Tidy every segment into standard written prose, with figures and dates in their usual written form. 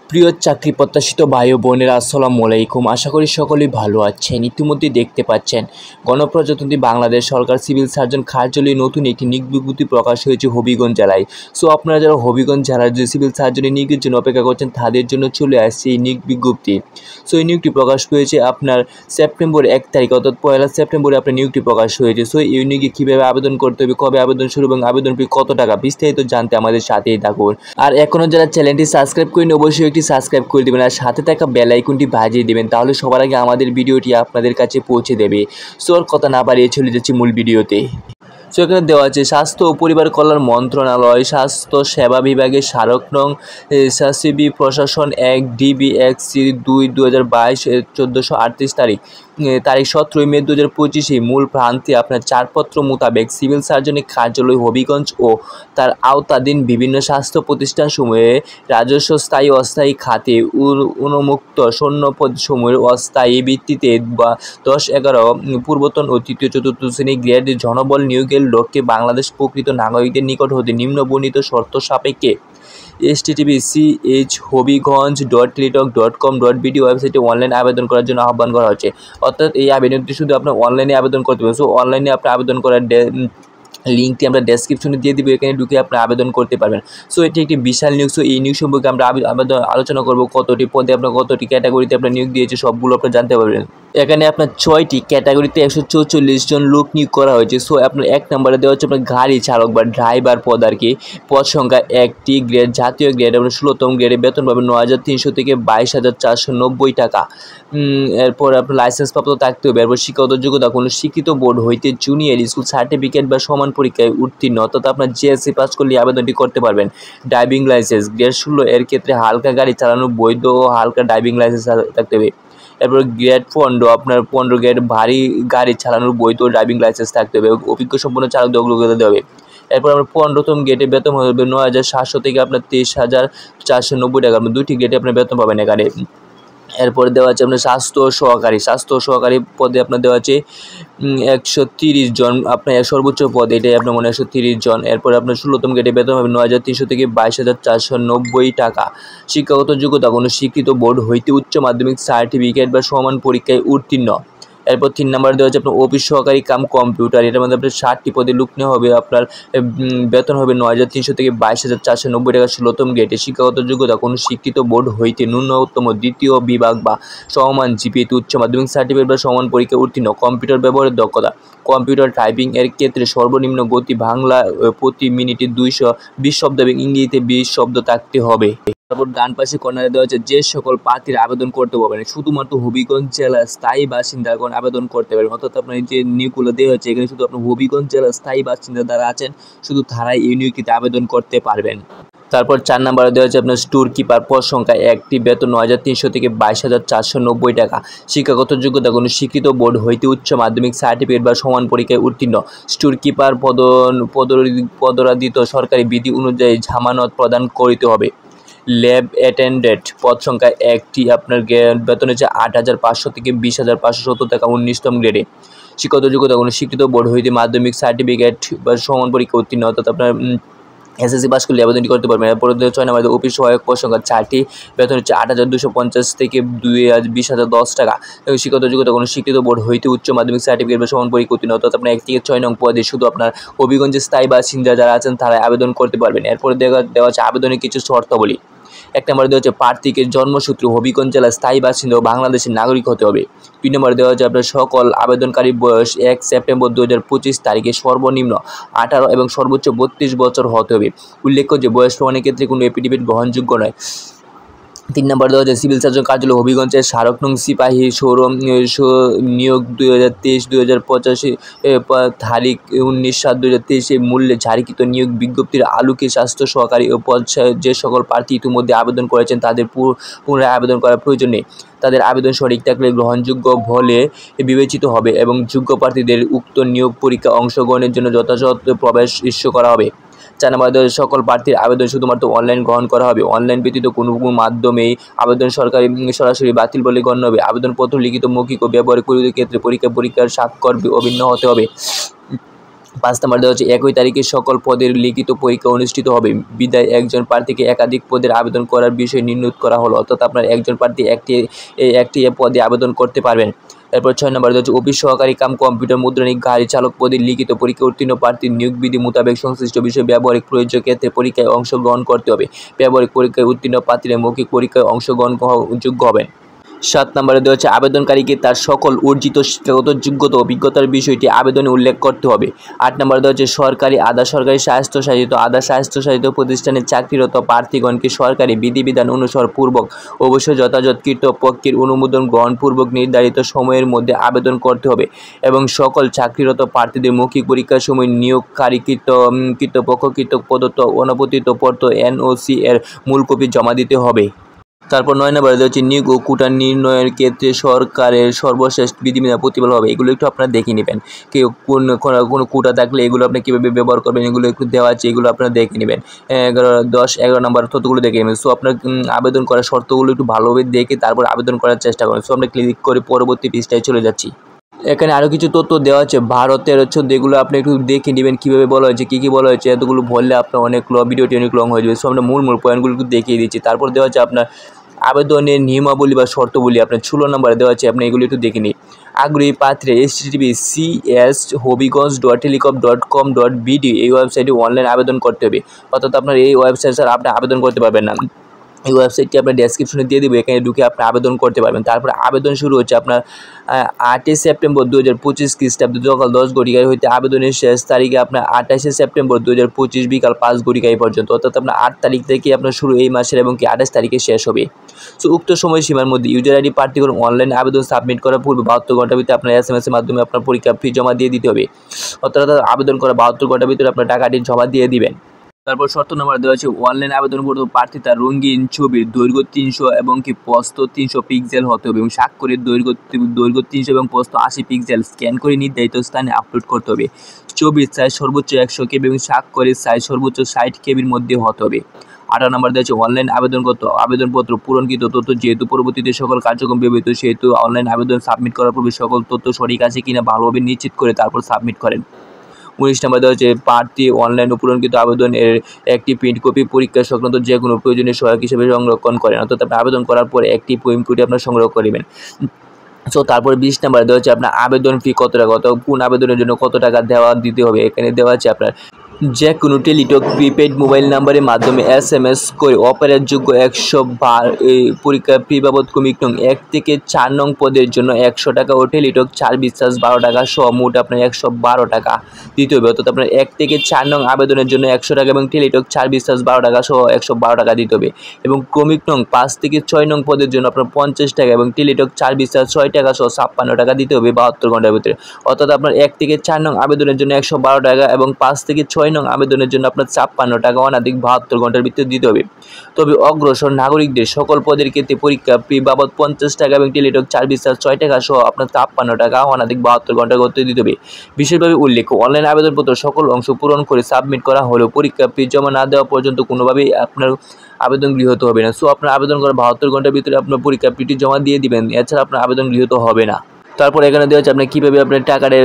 প্রিয় চাকরি প্রত্যাশিত ভাই ও বোনেরা, আসসালামু আলাইকুম। আশা করি সকলেই ভালো আছেন। ইতিমধ্যেই দেখতে পাচ্ছেন গণপ্রজাতন্ত্রী বাংলাদেশ সরকার সিভিল সার্জন কার্যালয়ে নতুন একটি নিয়োগ বিজ্ঞপ্তি প্রকাশ হয়েছে হবিগঞ্জ জেলায়। সো আপনারা যারা হবিগঞ্জ জেলার যে সিভিল সার্জনের নিয়োগের জন্য অপেক্ষা করছেন তাদের জন্য চলে আসছে এই নিয়োগ বিজ্ঞপ্তি। সো এই নিয়োগটি প্রকাশ হয়েছে আপনার সেপ্টেম্বর 1 তারিখ, অর্থাৎ 1 সেপ্টেম্বরে আপনার নিয়োগটি প্রকাশ হয়েছে। সো এই নিয়োগে কীভাবে আবেদন করতে হবে, কবে আবেদন শুরু এবং আবেদন ফি কত টাকা, বিস্তারিত জানতে আমাদের সাথেই থাকুন। আর এখনও যারা চ্যানেলটি সাবস্ক্রাইব করেন অবশ্যই সাবস্ক্রাইব করে দেবেন আর সাথে থাকা বেল আইকনটি বাজিয়ে দেবেন, তাহলে সবার আগে আমাদের ভিডিওটি আপনাদের কাছে পৌঁছে দেবে। সো আর কথা না বাড়িয়ে চলে যাচ্ছি মূল ভিডিওতে। সো এখানে দেওয়া আছে স্বাস্থ্য ও পরিবার কল্যাণ মন্ত্রণালয়, স্বাস্থ্য সেবা বিভাগের স্মারক নং SACB প্রশাসন 1 DBXC 2/2022 1438 তারিখ 17 মে 2025 মূল প্রান্তে আপনার চারপত্র মোতাবেক সিভিল সার্জনের কার্যালয় হবিগঞ্জ ও তার আওতাধীন বিভিন্ন স্বাস্থ্য প্রতিষ্ঠানসমূহে রাজস্ব স্থায়ী অস্থায়ী খাতে উন্মুক্ত শূন্যপদসমূহের অস্থায়ী ভিত্তিতে বা 10-11 পূর্বতন ও তৃতীয় চতুর্থ শ্রেণী গ্রেড জনবল নিয়োগের লক্ষ্যে বাংলাদেশ প্রকৃত নাগরিকদের নিকট হতে নিম্নবর্ণিত শর্ত সাপেক্ষে http://hobbyganj.teletalk.com.bd ওয়েবসাইটে অনলাইন আবেদন করার জন্য আহ্বান করা হচ্ছে। অর্থাৎ এই আবেদনটি শুধু আপনার অনলাইনে আবেদন করতে হবে। সো অনলাইনে আপনি আবেদন করার লিঙ্কটি আমরা ডেসক্রিপশনে দিয়ে দিব, এখানে ঢুকে আপনি আবেদন করতে পারবেন। সো এটি একটি বিশাল নিয়োগ। সো এই নিয়োগ সম্পর্কে আমরা আলোচনা করব, কতটি পদে আপনার কতটি ক্যাটাগরিতে আপনার নিয়োগ দিয়েছে সবগুলো আপনার জানতে পারবেন। এখানে আপনার 6টি ক্যাটাগরিতে 144 জন লোক নিয়োগ করা হয়েছে। সো আপনার 1 নম্বরে দেওয়া হচ্ছে আপনার গাড়ি চালক বা ড্রাইভার পদ আর কি। পদ সংখ্যা 1টি, গ্রেড জাতীয় গ্রেড, আপনার 16তম গ্রেডে বেতন পাবেন 9,300 থেকে 22,490 টাকা। এরপর আপনার লাইসেন্স প্রাপ্ত থাকতে হবে। এরপর শিক্ষাগত যোগ্যতা কোনো শিক্ষিত বোর্ড হইতে জুনিয়র স্কুল সার্টিফিকেট বা সমান পরীক্ষায় উত্তীর্ণ, অর্থাৎ আপনার JSC পাস করলে আবেদনটি করতে পারবেন। ড্রাইভিং লাইসেন্স গ্রেড 16 এর ক্ষেত্রে হালকা গাড়ি চালানোর বৈধ ও হালকা ড্রাইভিং লাইসেন্স থাকতে হবে। এরপর গ্রেড 15 আপনার 15 গ্রেড ভারী গাড়ি চালানোর বৈধ ড্রাইভিং লাইসেন্স থাকতে হবে। অভিজ্ঞ সম্পন্ন চালকদের অগ্রগতি দিতে হবে। এরপর আপনার 15তম গ্রেডে বেতন হবে 9,700 থেকে আপনার 23,490 টাকা। আপনার 2টি গ্রেডে আপনার বেতন পাবেন এখানে। এরপরে দেওয়া আছে আপনার স্বাস্থ্য সহকারী পদে আপনার দেওয়া আছে 130 জন, আপনার সর্বোচ্চ পদ এটাই আপনার মনে 130 জন। এরপরে আপনার 16তম গ্রেডে বেতন হবে 9,300 থেকে 22,490 টাকা। শিক্ষাগত যোগ্যতা কোনো স্বীকৃত বোর্ড হইতে উচ্চ মাধ্যমিক সার্টিফিকেট বা সমান পরীক্ষায় উত্তীর্ণ। এরপর 3 নম্বরে দেওয়া হচ্ছে আপনার অফিস সহকারী কাম কম্পিউটার, এটার মধ্যে আপনার 60টি পদে লোক নেওয়া হবে। আপনার বেতন হবে 9,300 থেকে 22,490 টাকা 16তম গ্রেডে। শিক্ষাগত যোগ্যতা কোনো স্বীকৃত বোর্ড হইতে ন্যূনতম দ্বিতীয় বিভাগ বা সমমান জিপিএতে উচ্চ মাধ্যমিক সার্টিফিকেট বা সমান পরীক্ষায় উত্তীর্ণ। কম্পিউটার ব্যবহারের দক্ষতা কম্পিউটার টাইপিং এর ক্ষেত্রে সর্বনিম্ন গতি বাংলা প্রতি মিনিটে 220 শব্দ এবং ইংরেজিতে 20 শব্দ থাকতে হবে। তারপর ডান পাশে কর্নারে দেওয়া আছে যে সকল প্রার্থীরা আবেদন করতে পারবেন, শুধুমাত্র হবিগঞ্জ জেলার স্থায়ী বাসিন্দাগণ আবেদন করতে পারবেন। অর্থাৎ আপনার যে নিয়োগগুলো দেওয়া হচ্ছে এখানে শুধু আপনার হবিগঞ্জ জেলার স্থায়ী বাসিন্দা যারা আছেন শুধু তারাই এই নিয়োগটিতে আবেদন করতে পারবেন। তারপর 4 নম্বরে দেওয়া হচ্ছে আপনার স্টোর কিপার পদ সংখ্যা 1টি, বেতন 9,300 থেকে 22,490 টাকা। শিক্ষাগত যোগ্যতা কোনো স্বীকৃত বোর্ড হইতে উচ্চ মাধ্যমিক সার্টিফিকেট বা সমান পরীক্ষায় উত্তীর্ণ। স্টোর কিপার পদোন্নতিত সরকারি বিধি অনুযায়ী জামানত প্রদান করিতে হবে। ল্যাব অ্যাটেন্ডেন্ট পদ সংখ্যা 1টি, আপনার বেতন হচ্ছে 8,500 থেকে 20,570 টাকা 19তম গ্রেডে। শিক্ষাগত যোগ্যতা কোনো স্বীকৃত বোর্ড হইতে মাধ্যমিক সার্টিফিকেট বা সমান পরীক্ষা উত্তীর্ণ, অর্থাৎ আপনার SSC পাস করলে আবেদনটি করতে পারবেন। এরপরে 6 নম্বরে অফিস সহায়ক পদ সংখ্যা 4টি, বেতন হচ্ছে 8,250 থেকে 20,010 টাকা। শিক্ষাগত যোগ্যতা কোনো স্বীকৃত বোর্ড হইতে উচ্চ মাধ্যমিক সার্টিফিকেট বা সমান পরীক্ষা উত্তীর্ণ, অর্থাৎ আপনার 1 থেকে 6 নং পদে শুধু আপনার হবিগঞ্জের স্থায়ী বাসিন্দা যারা আছেন তারা আবেদন করতে পারবেন। এরপরে দেওয়া আছে আবেদনের কিছু শর্তাবলী। 1 নম্বরে দেওয়া হচ্ছে প্রার্থীকে জন্মসূত্রে হবিগঞ্জ জেলার স্থায়ী বাসিন্দা ও বাংলাদেশের নাগরিক হতে হবে। 2 নম্বরে দেওয়া হচ্ছে আপনার সকল আবেদনকারী বয়স 1 সেপ্টেম্বর 2025 তারিখে সর্বনিম্ন 18 এবং সর্বোচ্চ 32 বছর হতে হবে। উল্লেখ্য যে বয়স প্রমাণের ক্ষেত্রে কোনো এফিডেভিট গ্রহণযোগ্য নয়। 3 নম্বর দেওয়া হচ্ছে সিভিল সার্জন কার্যালয় হবিগঞ্জের স্মারক নং সিপাহী সৌর নিয়োগ 2023-2025 তারিখ 19/7/2023 মূল্যে জারিকৃত নিয়োগ বিজ্ঞপ্তির আলোকে স্বাস্থ্য সহকারী ও পদ যে সকল প্রার্থী ইতিমধ্যে আবেদন করেছেন তাদের পুনরায় আবেদন করার প্রয়োজন নেই। তাদের আবেদন সঠিক থাকলে গ্রহণযোগ্য বলে বিবেচিত হবে এবং যোগ্য প্রার্থীদের উক্ত নিয়োগ পরীক্ষা অংশগ্রহণের জন্য যথাযথ প্রবেশ ইস্যু করা হবে। 4 নম্বরে সকল প্রার্থীর আবেদন শুধুমাত্র অনলাইন গ্রহণ করা হবে। অনলাইন ব্যতীত কোনো মাধ্যমেই আবেদন সরাসরি বাতিল বলে গণ্য হবে। আবেদনপত্র লিখিত, মৌখিক ও ব্যবহারিক ক্ষেত্রে পরীক্ষার স্বাক্ষর অভিন্ন হতে হবে। 5 নম্বর দেওয়া হচ্ছে একই তারিখে সকল পদের লিখিত পরীক্ষা অনুষ্ঠিত হবে বিধায় একজন প্রার্থীকে একাধিক পদের আবেদন করার বিষয় নির্ণয় করা হলো। অর্থাৎ আপনার একজন প্রার্থী একটি পদে আবেদন করতে পারবেন। এরপর 6 নম্বর দেওয়া হচ্ছে অফিস সহকারী কাম কম্পিউটার মুদ্রণিক গাড়ি চালক পদের লিখিত পরীক্ষা উত্তীর্ণ প্রার্থীর নিয়োগ বিধি মোতাবেক সংশ্লিষ্ট বিষয়ে ব্যবহারিক প্রয়োজ্য ক্ষেত্রে পরীক্ষায় অংশগ্রহণ করতে হবে। ব্যবহারিক পরীক্ষায় উত্তীর্ণ প্রার্থীরা মৌখিক পরীক্ষায় অংশগ্রহণ যোগ্য হবেন। 7 নম্বরে দেওয়া হচ্ছে আবেদনকারীকে তার সকল অর্জিত শিক্ষাগত যোগ্যতা অভিজ্ঞতার বিষয়টি আবেদনে উল্লেখ করতে হবে। 8 নম্বরে দেওয়া হচ্ছে সরকারি আধা সরকারি স্বায়ত্তশাসিত প্রতিষ্ঠানে চাকরিরত প্রার্থীগণকে সরকারি বিধিবিধান অনুসরণপূর্বক অবশ্যই যথাযথ কর্তৃপক্ষের অনুমোদন গ্রহণপূর্বক নির্ধারিত সময়ের মধ্যে আবেদন করতে হবে এবং সকল চাকরিরত প্রার্থীদের মৌখিক পরীক্ষার সময় নিয়োগকারী কর্তৃপক্ষ কর্তৃক প্রদত্ত অনুমোদিত পত্র NOC এর মূল কপি জমা দিতে হবে। তারপর 9 নম্বরে দেওয়া হচ্ছে নিয়োগ ও কোটা নির্ণয়ের ক্ষেত্রে সরকারের সর্বশেষ বিধিবিধান প্রতিপালন হবে। এগুলো একটু আপনারা দেখে নেবেন। কেউ কোনো কোটা থাকলে এগুলো আপনি কীভাবে ব্যবহার করবেন এগুলো একটু দেওয়া আছে, এগুলো আপনারা দেখে নেবেন। 11 নম্বর তথ্যগুলো দেখে নেবেন। সো আপনার আবেদন করার শর্তগুলো একটু ভালোভাবে দেখে তারপর আবেদন করার চেষ্টা করেন। সো আমরা ক্লিক করে পরবর্তী পৃষ্ঠায় চলে যাচ্ছি। এখানে আরও কিছু তথ্য দেওয়া আছে ভারতের যেগুলো আপনি একটু দেখে নেবেন কীভাবে বলা হয়েছে, কী বলা হয়েছে। এতগুলো বললে আপনার ভিডিওটি অনেক লং হয়ে যাবে। সো আমরা মূল পয়েন্টগুলো একটু দেখিয়ে দিচ্ছি। তারপর দেওয়া আছে আপনার আবেদনের নিয়মাবলী বা শর্তগুলি আপনার 16 নম্বরে দেওয়া আছে, আপনি এগুলো একটু দেখে নিন। আগ্রহী পাত্রে http://cs.hobbycons.telecom.bd এই ওয়েবসাইটে অনলাইন আবেদন করতে হবে। অর্থাৎ আপনার এই ওয়েবসাইট ছাড়া আপনি আবেদন করতে পারবেন না। এই ওয়েবসাইটটি আপনার ডেসক্রিপশনে দিয়ে দেবো, এখানে ঢুকে আপনি আবেদন করতে পারবেন। তারপরে আবেদন শুরু হচ্ছে আপনার 8 সেপ্টেম্বর 2025 খ্রিস্টাব্দ সকাল 10 ঘটিকায় হইতে আবেদনের শেষ তারিখে আপনার 28 সেপ্টেম্বর 2025 বিকাল 5 ঘটিকায় পর্যন্ত। অর্থাৎ আপনার 8 তারিখ থেকে আপনার শুরু এই মাসের এবং 28 তারিখে শেষ হবে। সো উক্ত সময়সীমার মধ্যে ইউজার আইডি প্রার্থীগণ অনলাইন আবেদন সাবমিট করার পূর্বে 72 ঘন্টার ভিতরে আপনার SMS এর মাধ্যমে আপনার পরীক্ষা ফি জমা দিয়ে দিতে হবে। অর্থাৎ আবেদন করার 72 ঘন্টার ভিতরে আপনার টাকাটি জমা দিয়ে দিবেন। তারপর শর্ত নম্বর দেওয়া আছে অনলাইন আবেদন করতে প্রার্থী তার রঙিন ছবির দৈর্ঘ্য 300 এবং প্রস্থ 300 পিক্সেল হতে হবে এবং স্বাক্ষরের দৈর্ঘ্য 300 এবং প্রস্থ 80 পিক্সেল স্ক্যান করে নির্ধারিত স্থানে আপলোড করতে হবে। ছবির সাইজ সর্বোচ্চ 100 KB এবং স্বাক্ষরের সাইজ সর্বোচ্চ 60 KBর মধ্যে হতে হবে। 18 নম্বর দেওয়া আছে অনলাইন আবেদনপত্র পূরণকৃত তথ্য যেহেতু পরবর্তীতে সকল কার্যক্রম ব্যবহৃত সেহেতু অনলাইন আবেদন সাবমিট করার পূর্বে সকল তথ্য সঠিক আছে কিনা ভালোভাবে নিশ্চিত করে তারপর সাবমিট করেন। 19 নম্বর দেওয়া হচ্ছে প্রার্থী অনলাইন পূরণকৃত আবেদনের একটি প্রিন্ট কপি পরীক্ষা সংক্রান্ত যে কোনো প্রয়োজনীয় সহায়ক হিসেবে সংরক্ষণ করেন। অর্থাৎ আপনি আবেদন করার পরে একটি প্রিন্ট কপি আপনার সংগ্রহ করবেন। সো তারপর 20 নম্বর দেওয়া হচ্ছে আপনার আবেদন ফি কত টাকা, কোন আবেদনের জন্য কত টাকা দিতে হবে। এখানে দেওয়া আছে আপনার যে কোনো টেলিটক প্রিপেড মোবাইল নাম্বারের মাধ্যমে SMS করে অপারেটযোগ্য 100 পরীক্ষা ফি বাবদ ক্রমিক নং 1 থেকে 4 নং পদের জন্য 100 টাকা ও টেলিটক 4 রিচার্জ 12 টাকা সহ মোট আপনার 112 টাকা দিতে হবে। অর্থাৎ আপনার 1 থেকে 4 নং আবেদনের জন্য 100 টাকা এবং টেলিটক 4 রিচার্জ 12 টাকা সহ 112 টাকা দিতে হবে এবং ক্রমিক নং 5 থেকে 6 নং পদের জন্য আপনার 50 টাকা এবং টেলিটক 4 রিচার্জ 6 টাকা সহ 56 টাকা দিতে হবে 72 ঘন্টার ভিতরে। অর্থাৎ আপনার 1 থেকে 4 নং আবেদনের জন্য 112 টাকা এবং 5 থেকে 6 নং আবেদনের জন্য আপনার 56 টাকা অনাধিক 72 ঘন্টার ভিতরে দিতে হবে। তবে অগ্রসর নাগরিকদের সকল পদের ক্ষেত্রে পরীক্ষা ফি বাবদ 50 টাকা এবং টেলিটক 4 রিচার্জ 6 টাকা সহ আপনার 56 টাকা অনাধিক 72 ঘন্টা করতে দিতে হবে। বিশেষভাবে উল্লেখ্য অনলাইন আবেদনপত্র সকল অংশ পূরণ করে সাবমিট করা হলেও পরীক্ষা ফি জমা না দেওয়া পর্যন্ত কোনোভাবেই আপনার আবেদন গৃহীত হবে না। সো আপনার আবেদন করার 72 ঘন্টার ভিতরে আপনার পরীক্ষা ফিটি জমা দিয়ে দিবেন, এছাড়া আপনার আবেদন গৃহীত হবে না। তারপর এখানে দেওয়া আছে আপনার কীভাবে আপনার টাকাটা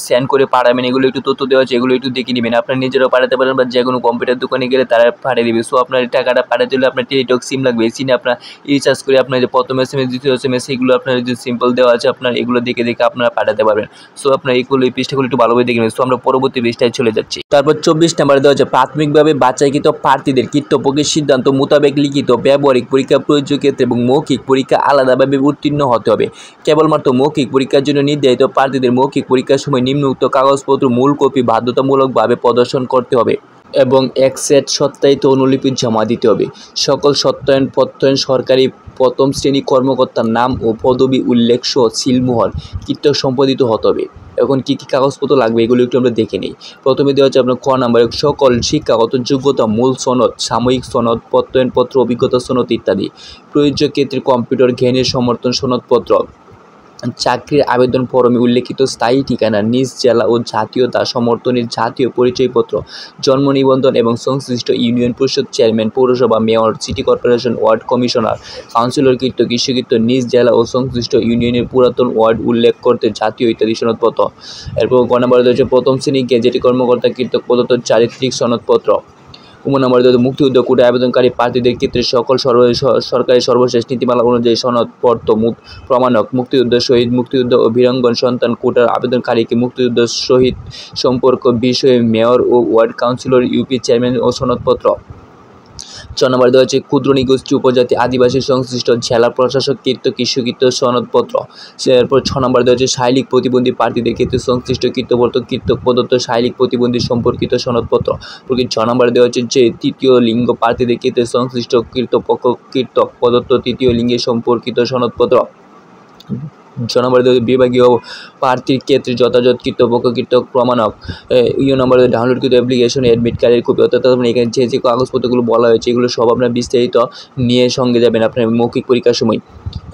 সেন্ড করে পাঠাবেন এগুলো একটু তথ্য দেওয়া আছে, এগুলো একটু দেখে নেবেন। আপনার নিজেরাও পাঠাতে পারেন বা যে কোনো কম্পিউটার দোকানে গেলে তারা পাঠিয়ে দেবে। সো আপনার টাকাটা পাঠাতে হলে আপনার টেলিটক সিম লাগবে, এই সিমে আপনার রিচার্জ করে আপনার যে প্রথম SMS দ্বিতীয় SMS এগুলো আপনার যে সিম্পল দেওয়া আছে আপনার এগুলো দেখে আপনারা পাঠাতে পারবেন। সো আপনার এই পৃষ্ঠাগুলো একটু ভালোভাবে দেখে নেবেন। সো আমরা পরবর্তী পৃষ্ঠায় চলে যাচ্ছি। তারপর 24 নম্বরে দেওয়া আছে প্রাথমিকভাবে বাছাইকৃত প্রার্থীদের কর্তৃপক্ষের সিদ্ধান্ত মোতাবেক লিখিত ব্যবহারিক পরীক্ষা প্রযোজ্য ক্ষেত্রে এবং মৌখিক পরীক্ষা আলাদাভাবে উত্তীর্ণ হতে হবে। কেবলমাত্র মৌখিক পরীক্ষার জন্য নির্ধারিত প্রার্থীদের মৌখিক পরীক্ষার সময় নিম্নোক্ত কাগজপত্র মূল কপি বাধ্যতামূলকভাবে প্রদর্শন করতে হবে এবং এক সেট সত্যায়িত অনুলিপি জমা দিতে হবে। সকল প্রত্যয়ন সরকারি প্রথম শ্রেণী কর্মকর্তার নাম ও পদবি উল্লেখ সহ সিলমোহর কৃত্য সম্পাদিত হতে হবে। এখন কী কী কাগজপত্র লাগবে এগুলো একটু আমরা দেখে নিই। প্রথমে দেওয়া হচ্ছে আপনার ক নম্বরে সকল শিক্ষাগত যোগ্যতা মূল সনদ, সাময়িক সনদ, প্রত্যয়নপত্র, অভিজ্ঞতা সনদ ইত্যাদি। প্রযোজ্য ক্ষেত্রে কম্পিউটার জ্ঞানের সমর্থন সনদপত্র, চাকরির আবেদন ফরমে উল্লেখিত স্থায়ী ঠিকানা, নিজ জেলা ও জাতীয়তা সমর্থনের জাতীয় পরিচয়পত্র, জন্ম নিবন্ধন এবং সংশ্লিষ্ট ইউনিয়ন পরিষদ চেয়ারম্যান, পৌরসভা, mayor, city corporation, ward commissioner, councillor কৃত কৃষকৃত নিজ জেলা ও সংশ্লিষ্ট ইউনিয়নের পুরাতন ওয়ার্ড উল্লেখ করতে জাতীয় ইত্যাদি সনদপত্র। এরপর ক নম্বরে রয়েছে প্রথম শ্রেণী গেজেটি কর্মকর্তা কৃতক প্রদত্ত চারিত্রিক সনদপত্র। নম্বরে মুক্তিযুদ্ধ কোটায় আবেদনকারী প্রার্থীদের ক্ষেত্রে সকল সরকারি সর্বশেষ নীতিমালা অনুযায়ী সনদপত্র প্রমাণক। মুক্তিযুদ্ধ শহীদ, মুক্তিযুদ্ধ ও বীরাঙ্গন সন্তান কোটার আবেদনকারীকে মুক্তিযুদ্ধ শহীদ সম্পর্ক বিষয়ে মেয়র ও ওয়ার্ড কাউন্সিলর, ইউপি চেয়ারম্যান ও সনদপত্র। নম্বরে দেওয়া হচ্ছে ক্ষুদ্র নিগোষ্ঠী, উপজাতি, আদিবাসী সংশ্লিষ্ট জেলা প্রশাসক কৃষকৃত সনদপত্র। এরপর নম্বরে দেওয়া হচ্ছে শারীরিক প্রতিবন্ধী প্রার্থীদের ক্ষেত্রে সংশ্লিষ্ট কৃতক প্রদত্ত শারীরিক প্রতিবন্ধী সম্পর্কিত সনদপত্র। নম্বরে দেওয়া হচ্ছে যে তৃতীয় লিঙ্গ প্রার্থীদের ক্ষেত্রে সংশ্লিষ্ট কৃতক প্রদত্ত তৃতীয় লিঙ্গের সম্পর্কিত সনদপত্র। নম্বরে বিভাগীয় প্রার্থীর ক্ষেত্রে যথাযথ কৃতক প্রমাণক। নম্বরে ডাউনলোডকৃত অ্যাপ্লিকেশন, অ্যাডমিট কার্ডের কপি। অর্থাৎ এখানে যে কাগজপত্রগুলো বলা হয়েছে এগুলো সব আপনার বিস্তারিত নিয়ে সঙ্গে যাবেন আপনার মৌখিক পরীক্ষার সময়।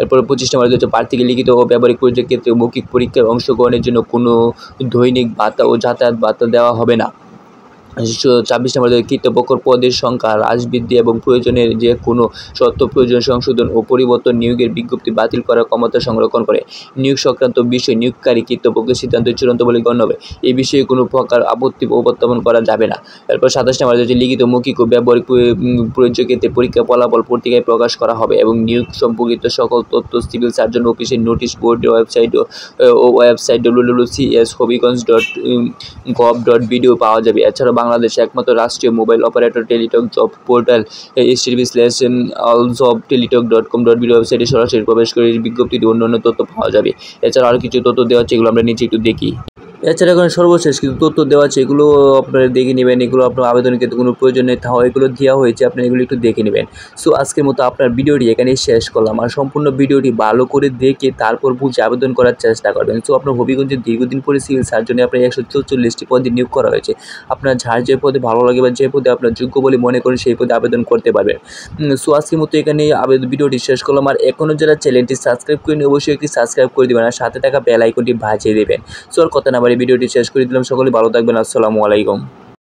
এরপর 25 নম্বরে হচ্ছে প্রার্থীকে লিখিত ও ব্যবহারিক পরীক্ষার ক্ষেত্রে মৌখিক পরীক্ষায় অংশগ্রহণের জন্য কোনো দৈনিক ভাতা ও যাতায়াত ভাতা দেওয়া হবে না। 26 নম্বরে কৃতপক্ষের পদের সংখ্যা হ্রাস, বৃদ্ধি এবং প্রয়োজনের যে কোনো শর্ত প্রয়োজন সংশোধন ও পরিবর্তন নিয়োগের বিজ্ঞপ্তি বাতিল করার ক্ষমতা সংরক্ষণ করে। নিয়োগ সংক্রান্ত বিষয় নিয়োগকারী কৃতপক্ষের সিদ্ধান্ত চূড়ান্ত বলে গণ্য হবে। এই বিষয়ে কোনো প্রকার আপত্তি উপস্থাপন করা যাবে না। এরপর 27 নম্বরে হচ্ছে লিখিত, মৌখিক ও ব্যবহারিক প্রয়োজনীয় ক্ষেত্রে পরীক্ষার ফলাফল পত্রিকায় প্রকাশ করা হবে এবং নিয়োগ সম্পর্কিত সকল তথ্য সিভিল সার্জন অফিসের নোটিশ বোর্ডের ওয়েবসাইট www.hobbyganj.gov.bd পাওয়া যাবে। এছাড়াও বাংলাদেশে একমাত্র রাষ্ট্রীয় mobile operator Teletalk job portal http://allsobtelitok.com.bd ওয়েবসাইটে সরাসরি প্রবেশ করে বিজ্ঞপ্তিটি অন্যান্য তথ্য পাওয়া যাবে। এছাড়া আরও কিছু তথ্য দেওয়া আছে, এগুলো আমরা নিচে একটু দেখি। এছাড়া এখন সর্বশেষ কিছু তথ্য দেওয়া আছে, এগুলো আপনারা দেখে নেবেন। এগুলো আপনার আবেদনের ক্ষেত্রে কোনো প্রয়োজন নেই, তাও এগুলো দেওয়া হয়েছে, আপনারা এগুলো একটু দেখে নেবেন। সো আজকের মতো আপনার ভিডিওটি এখানেই শেষ করলাম। আর সম্পূর্ণ ভিডিওটি ভালো করে দেখে তারপর বুঝে আবেদন করার চেষ্টা করবেন। সো আপনার হবিগঞ্জে দীর্ঘদিন পরে সিভিল সার্জনে আপনার 144টি পদে নিয়োগ করা হয়েছে। আপনার যার যে পদে ভালো লাগে বা যে পদে আপনার যোগ্য বলে মনে করেন সেই পদে আবেদন করতে পারবেন। সো আজকের মতো এখানেই ভিডিওটি শেষ করলাম। আর এখনও যারা চ্যানেলটি সাবস্ক্রাইব করেন অবশ্যই একটি সাবস্ক্রাইব করে দেবেন আর সাথে থাকা বেল আইকনটি বাজিয়ে দেবেন। সো আর কথা না বাড়ি ভিডিওটি শেষ করে দিলাম। সকলে ভালো থাকবেন। আসসালামু আলাইকুম।